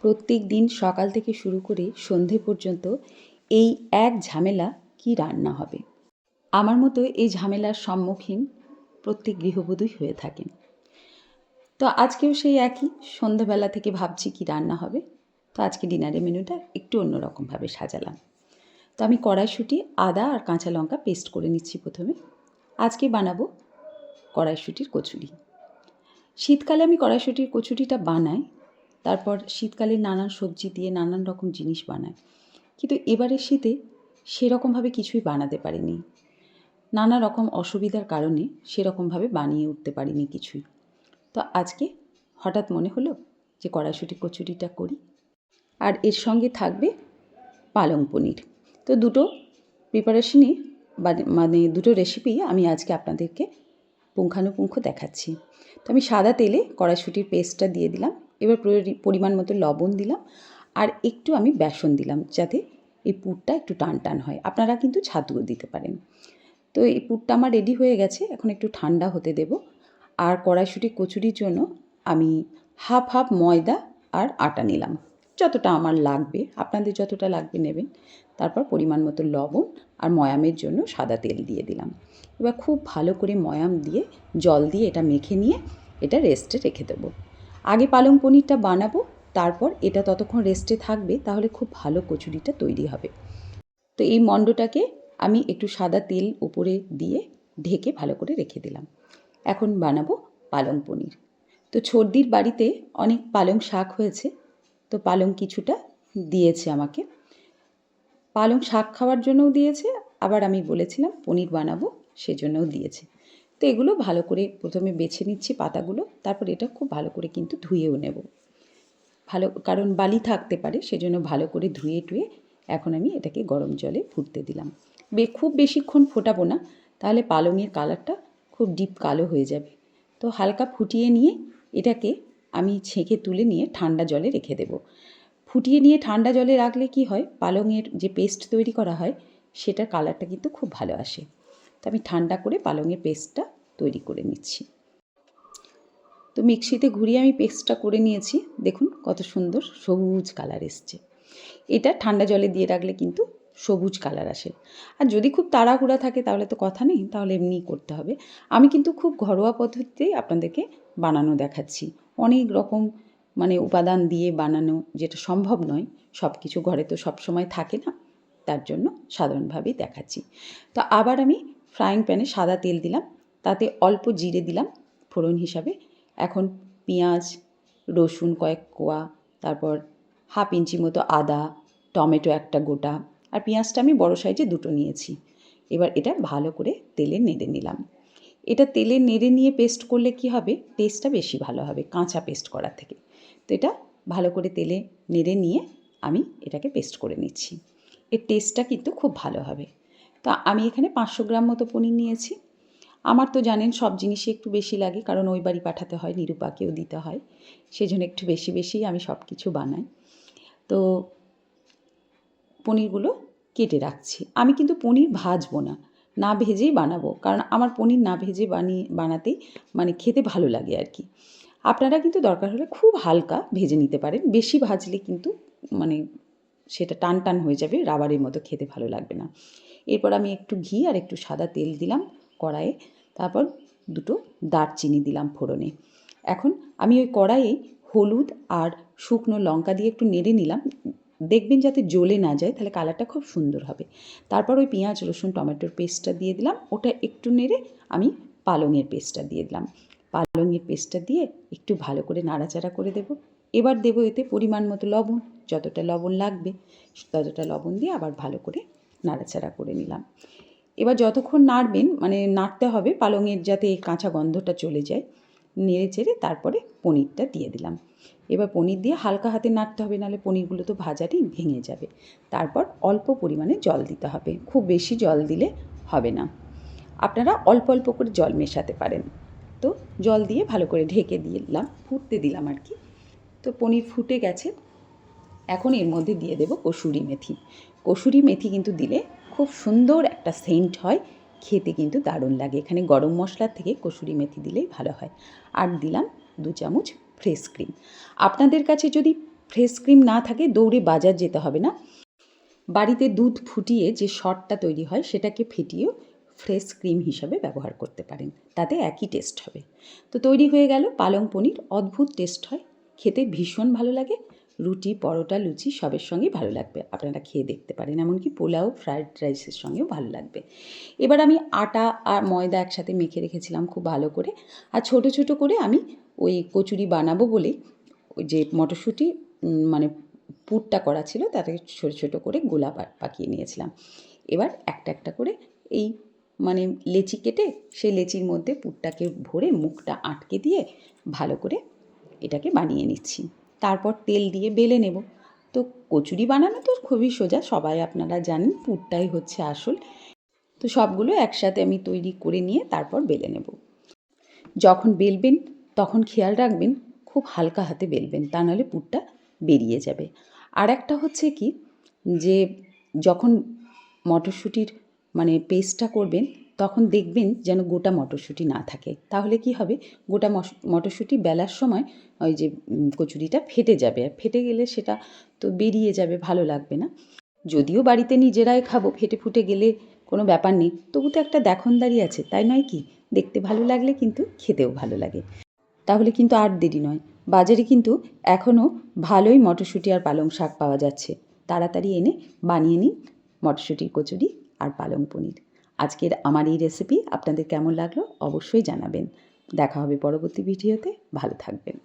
প্রত্যেক দিন সকাল থেকে শুরু করে সন্ধে পর্যন্ত এই এক ঝামেলা কি রান্না হবে। আমার মতো এই ঝামেলার সম্মুখীন প্রত্যেক গৃহবধূই হয়ে থাকেন। তো আজকেও সেই একই, সন্ধ্যাবেলা থেকে ভাবছি কি রান্না হবে। তো আজকে ডিনারের মেনুটা একটু অন্যরকমভাবে সাজালাম। তো আমি কড়াইশুঁটি, আদা আর কাঁচা লঙ্কা পেস্ট করে নিচ্ছি প্রথমে। আজকে বানাবো কড়াইশুঁটির কচুরি। শীতকালে আমি কড়াইশুঁটির কচুরিটা বানাই, তারপর শীতকালে নানান সবজি দিয়ে নানান রকম জিনিস বানাই, কিন্তু এবারের শীতে সেরকমভাবে কিছুই বানাতে পারিনি। নানা রকম অসুবিধার কারণে সেরকমভাবে বানিয়ে উঠতে পারিনি কিছুই। তো আজকে হঠাৎ মনে হলো যে কড়াইশুঁটি কচুরিটা করি, আর এর সঙ্গে থাকবে পালং পনির। তো দুটো প্রিপারেশনই মানে দুটো রেসিপি আমি আজকে আপনাদেরকে পুঙ্খানুপুঙ্খ দেখাচ্ছি। তো আমি সাদা তেলে কড়াইশুঁটির পেস্টটা দিয়ে দিলাম। এবার পরিমাণ মতো লবণ দিলাম, আর একটু আমি বেসন দিলাম যাতে এই পুরটা একটু টান টান হয়। আপনারা কিন্তু ছাতুও দিতে পারেন। তো এই পুরটা আমার রেডি হয়ে গেছে, এখন একটু ঠান্ডা হতে দেব। আর কড়াইশুঁটি কচুরির জন্য আমি হাফ ময়দা আর আটা নিলাম, যতটা আমার লাগবে, আপনাদের যতটা লাগবে নেবেন। তারপর পরিমাণ মতো লবণ আর ময়ামের জন্য সাদা তেল দিয়ে দিলাম। এবার খুব ভালো করে ময়াম দিয়ে জল দিয়ে এটা মেখে নিয়ে এটা রেস্টে রেখে দেবো। আগে পালং পনিরটা বানাবো, তারপর এটা ততক্ষণ রেস্টে থাকবে, তাহলে খুব ভালো কচুরিটা তৈরি হবে। তো এই মণ্ডটাকে আমি একটু সাদা তেল উপরে দিয়ে ঢেকে ভালো করে রেখে দিলাম। এখন বানাবো পালং পনির। তো ছর্দির বাড়িতে অনেক পালং শাক হয়েছে, তো পালং কিছুটা দিয়েছে আমাকে। পালং শাক খাওয়ার জন্যও দিয়েছে, আবার আমি বলেছিলাম পনির বানাবো সেজন্যও দিয়েছে। তো এগুলো ভালো করে প্রথমে বেছে নিচ্ছি পাতাগুলো, তারপর এটা খুব ভালো করে কিন্তু ধুয়েও নেব। ভালো, কারণ বালি থাকতে পারে, সেজন্য ভালো করে ধুয়ে টুয়ে এখন আমি এটাকে গরম জলে ফুটতে দিলাম। খুব বেশিক্ষণ ফোটাবো না, তাহলে পালংয়ের কালারটা খুব ডিপ কালো হয়ে যাবে। তো হালকা ফুটিয়ে নিয়ে এটাকে আমি ছেঁকে তুলে নিয়ে ঠান্ডা জলে রেখে দেব। ফুটিয়ে নিয়ে ঠান্ডা জলে রাখলে কি হয়, পালংয়ের যে পেস্ট তৈরি করা হয় সেটার কালারটা কিন্তু খুব ভালো আসে। তো আমি ঠান্ডা করে পালংয়ের পেস্টটা তৈরি করে নিচ্ছি। তো মিক্সিতে ঘুরিয়ে আমি পেস্টটা করে নিয়েছি। দেখুন কত সুন্দর সবুজ কালার এসছে। এটা ঠান্ডা জলে দিয়ে রাখলে কিন্তু সবুজ কালার আসে। আর যদি খুব তাড়াহুড়া থাকে তাহলে তো কথা নেই, তাহলে এমনিই করতে হবে। আমি কিন্তু খুব ঘরোয়া পদ্ধতিতেই আপনাদেরকে বানানো দেখাচ্ছি। অনেক রকম উপাদান দিয়ে বানানো, যেটা সম্ভব নয়, সব কিছু ঘরে তো সব সময় থাকে না, তার জন্য সাধারণভাবেই দেখাচ্ছি। তো আবার আমি ফ্রাইং প্যানে সাদা তেল দিলাম, তাতে অল্প জিরে দিলাম ফোড়ন হিসাবে। এখন পেঁয়াজ, রসুন কয়েক কোয়া, তারপর হাফ ইঞ্চি মতো আদা, টমেটো একটা গোটা, আর পেঁয়াজটা আমি বড় সাইজে দুটো নিয়েছি। এবার এটা ভালো করে তেলে নেড়ে নিলাম। এটা তেলে নেড়ে নিয়ে পেস্ট করলে কি হবে, টেস্টটা বেশি ভালো হবে কাঁচা পেস্ট করার থেকে। তো এটা ভালো করে তেলে নেড়ে নিয়ে আমি এটাকে পেস্ট করে নিচ্ছি। এর টেস্টটা কিন্তু খুব ভালো হবে। তো আমি এখানে 500 গ্রাম মতো পনির নিয়েছি। আমার তো জানেন সব জিনিসই একটু বেশি লাগে, কারণ ওই বাড়ি পাঠাতে হয়, নিরুপাকেও দিতে হয়, সেজন্য একটু বেশি আমি সব কিছু বানাই। তো পনিরগুলো কেটে রাখছি। আমি কিন্তু পনির ভাজবো না, না ভেজেই বানাবো, কারণ আমার পনির না ভেজে বানাতেই খেতে ভালো লাগে আর কি। আপনারা কিন্তু দরকার হলে খুব হালকা ভেজে নিতে পারেন, বেশি ভাজলে কিন্তু সেটা টান টান হয়ে যাবে, রাবারের মতো খেতে ভালো লাগবে না। এরপর আমি একটু ঘি আর একটু সাদা তেল দিলাম কড়াইয়ে, তারপর দুটো দারচিনি দিলাম ফোড়নে। এখন আমি ওই কড়াইয়ে হলুদ আর শুকনো লঙ্কা দিয়ে একটু নেড়ে নিলাম, দেখবেন যাতে জ্বলে না যায়, তাহলে কালারটা খুব সুন্দর হবে। তারপর ওই পেঁয়াজ, রসুন, টমেটোর পেস্টটা দিয়ে দিলাম, ওটা একটু নেড়ে আমি পালংয়ের পেস্টটা দিয়ে দিলাম। পালংয়ের পেস্টটা দিয়ে একটু ভালো করে নাড়াচাড়া করে দেব। এবার দেবো এতে পরিমাণ মতো লবণ, যতটা লবণ লাগবে ততটা লবণ দিয়ে আবার ভালো করে নাড়াচাড়া করে নিলাম। এবার যতক্ষণ নাড়বেন, নাড়তে হবে পালংয়ের যাতে কাঁচা গন্ধটা চলে যায়, নেড়ে চেড়ে তারপরে পনিরটা দিয়ে দিলাম। এবার পনির দিয়ে হালকা হাতে নাড়তে হবে, নাহলে পনিরগুলো তো ভাজাতেই ভেঙে যাবে। তারপর অল্প পরিমাণে জল দিতে হবে, খুব বেশি জল দিলে হবে না। আপনারা অল্প অল্প করে জল মেশাতে পারেন। তো জল দিয়ে ভালো করে ঢেকে দিলাম, ফুটতে দিলাম আর কি। তো পনির ফুটে গেছে, এখন এর মধ্যে দিয়ে দেব কসুরি মেথি। কসুরি মেথি কিন্তু দিলে খুব সুন্দর একটা সেন্ট হয়, খেতে কিন্তু দারুণ লাগে। এখানে গরম মশলার থেকে কসুরি মেথি দিলেই ভালো হয়। আর দিলাম 2 চামচ ফ্রেশ ক্রিম। আপনাদের কাছে যদি ফ্রেশ ক্রিম না থাকে দৌড়ে বাজার যেতে হবে না। বাড়িতে দুধ ফুটিয়ে যে শটটা তৈরি হয় সেটাকে ফেটিয়েও ফ্রেশ ক্রিম হিসাবে ব্যবহার করতে পারেন, তাতে একই টেস্ট হবে। তো তৈরি হয়ে গেল পালং পনির। অদ্ভুত টেস্ট হয়, খেতে ভীষণ ভালো লাগে। রুটি, পরোটা, লুচি সবের সঙ্গেই ভালো লাগবে। আপনারা খেয়ে দেখতে পারেন, এমনকি পোলাও, ফ্রায়েড রাইসের সঙ্গেও ভালো লাগবে। এবার আমি আটা আর ময়দা একসাথে মেখে রেখেছিলাম খুব ভালো করে। আর ছোটো ছোটো করে আমি ওই কচুরি বানাবো বলেই ওই যে মটরশুঁটি মানে পুরটা করা ছিল তাতে ছোটো ছোটো করে গোলা পাকিয়ে নিয়েছিলাম। এবার একটা একটা করে এই মানে লেচি কেটে সেই লেচির মধ্যে পুরটাকে ভরে মুখটা আটকে দিয়ে ভালো করে এটাকে বানিয়ে নিচ্ছি। তারপর তেল দিয়ে বেলে নেব। তো কচুরি বানানো তো খুবই সোজা, সবাই আপনারা জানেন, পুরটাই হচ্ছে আসল। তো সবগুলো একসাথে আমি তৈরি করে নিয়ে তারপর বেলে নেব। যখন বেলবেন তখন খেয়াল রাখবেন খুব হালকা হাতে বেলবেন, তা নাহলে পুরটা বেরিয়ে যাবে। আর একটা হচ্ছে কি, যে যখন মটরশুঁটির মানে পেস্টটা করবেন তখন দেখবেন যেন গোটা মটরশুঁটি না থাকে। তাহলে কি হবে, গোটা মটরশুঁটি বেলার সময় ওই যে কচুরিটা ফেটে যাবে, আর ফেটে গেলে সেটা তো বেরিয়ে যাবে, ভালো লাগবে না। যদিও বাড়িতে নিজেরাই খাবো, ফেটে ফুটে গেলে কোনো ব্যাপার নেই, তবু তো একটা দেখনদারি আছে, তাই নয় কি? দেখতে ভালো লাগলে কিন্তু খেতেও ভালো লাগে। তাহলে কিন্তু আর দেরি নয়, বাজারে কিন্তু এখনও ভালোই মটরশুঁটি আর পালং শাক পাওয়া যাচ্ছে। তাড়াতাড়ি এনে বানিয়ে নিন মটরশুঁটির কচুরি আর পালং পনির। আজকের আমার এই রেসিপি আপনাদের কেমন লাগলো অবশ্যই জানাবেন। দেখা হবে পরবর্তী ভিডিওতে। ভালো থাকবেন।